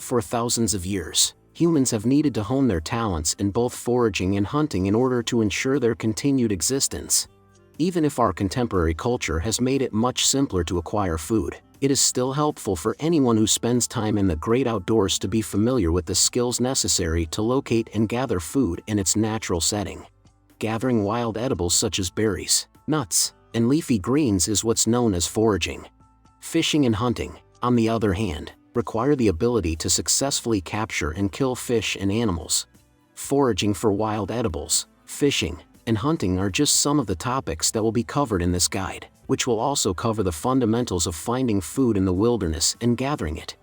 For thousands of years, humans have needed to hone their talents in both foraging and hunting in order to ensure their continued existence. Even if our contemporary culture has made it much simpler to acquire food, it is still helpful for anyone who spends time in the great outdoors to be familiar with the skills necessary to locate and gather food in its natural setting. Gathering wild edibles such as berries, nuts, and leafy greens is what's known as foraging. Fishing and hunting, on the other hand, require the ability to successfully capture and kill fish and animals. Foraging for wild edibles, fishing, and hunting are just some of the topics that will be covered in this guide, which will also cover the fundamentals of finding food in the wilderness and gathering it.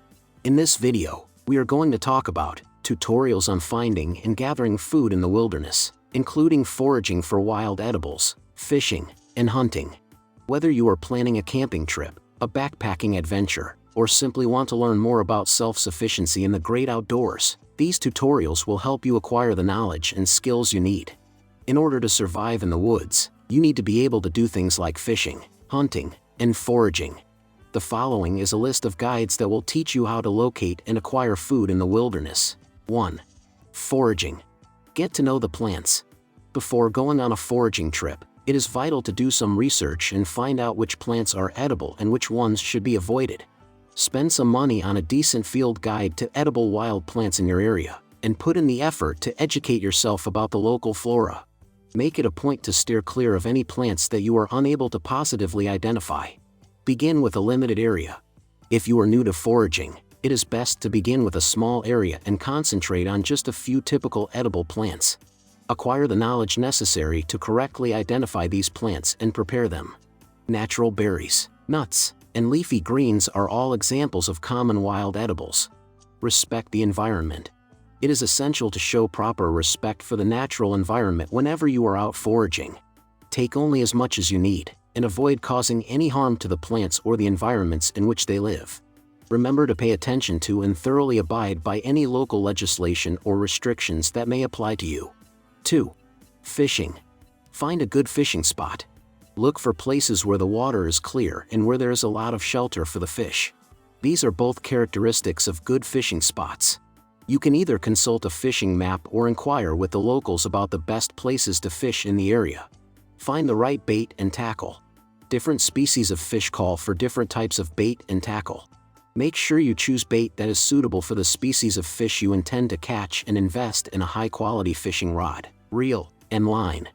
In this video, we are going to talk about tutorials on finding and gathering food in the wilderness, including foraging for wild edibles, fishing, and hunting. Whether you are planning a camping trip, a backpacking adventure, or simply want to learn more about self-sufficiency in the great outdoors, these tutorials will help you acquire the knowledge and skills you need. In order to survive in the woods, you need to be able to do things like fishing, hunting, and foraging. The following is a list of guides that will teach you how to locate and acquire food in the wilderness. 1. Foraging. Get to know the plants. Before going on a foraging trip, it is vital to do some research and find out which plants are edible and which ones should be avoided. Spend some money on a decent field guide to edible wild plants in your area, and put in the effort to educate yourself about the local flora. Make it a point to steer clear of any plants that you are unable to positively identify. Begin with a limited area. If you are new to foraging, it is best to begin with a small area and concentrate on just a few typical edible plants. Acquire the knowledge necessary to correctly identify these plants and prepare them. Natural berries, nuts, and leafy greens are all examples of common wild edibles. Respect the environment. It is essential to show proper respect for the natural environment whenever you are out foraging. Take only as much as you need, and avoid causing any harm to the plants or the environments in which they live. Remember to pay attention to and thoroughly abide by any local legislation or restrictions that may apply to you. 2. Fishing. Find a good fishing spot. Look for places where the water is clear and where there is a lot of shelter for the fish. These are both characteristics of good fishing spots. You can either consult a fishing map or inquire with the locals about the best places to fish in the area. Find the right bait and tackle. Different species of fish call for different types of bait and tackle. Make sure you choose bait that is suitable for the species of fish you intend to catch and invest in a high-quality fishing rod, reel, and line.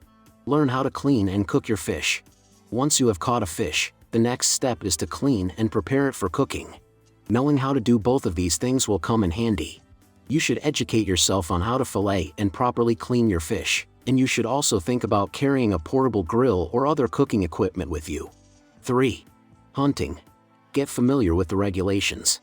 Learn how to clean and cook your fish. Once you have caught a fish, the next step is to clean and prepare it for cooking. Knowing how to do both of these things will come in handy. You should educate yourself on how to fillet and properly clean your fish, and you should also think about carrying a portable grill or other cooking equipment with you. 3. Hunting. Get familiar with the regulations.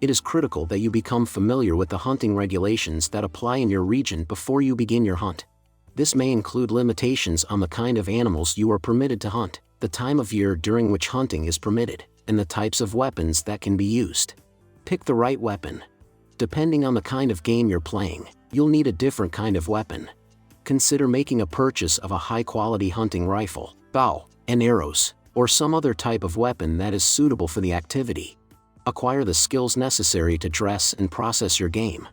It is critical that you become familiar with the hunting regulations that apply in your region before you begin your hunt. This may include limitations on the kind of animals you are permitted to hunt, the time of year during which hunting is permitted, and the types of weapons that can be used. Pick the right weapon. Depending on the kind of game you're playing, you'll need a different kind of weapon. Consider making a purchase of a high-quality hunting rifle, bow, and arrows, or some other type of weapon that is suitable for the activity. Acquire the skills necessary to dress and process your game.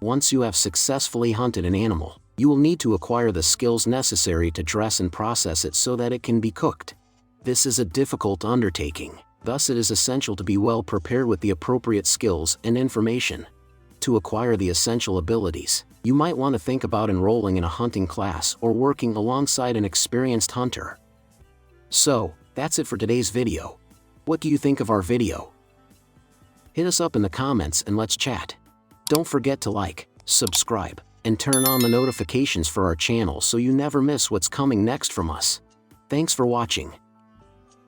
Once you have successfully hunted an animal, you will need to acquire the skills necessary to dress and process it so that it can be cooked. This is a difficult undertaking, thus it is essential to be well prepared with the appropriate skills and information. To acquire the essential abilities, you might want to think about enrolling in a hunting class or working alongside an experienced hunter. So, that's it for today's video. What do you think of our video? Hit us up in the comments and let's chat. Don't forget to like, subscribe, and turn on the notifications for our channel so you never miss what's coming next from us. Thanks for watching.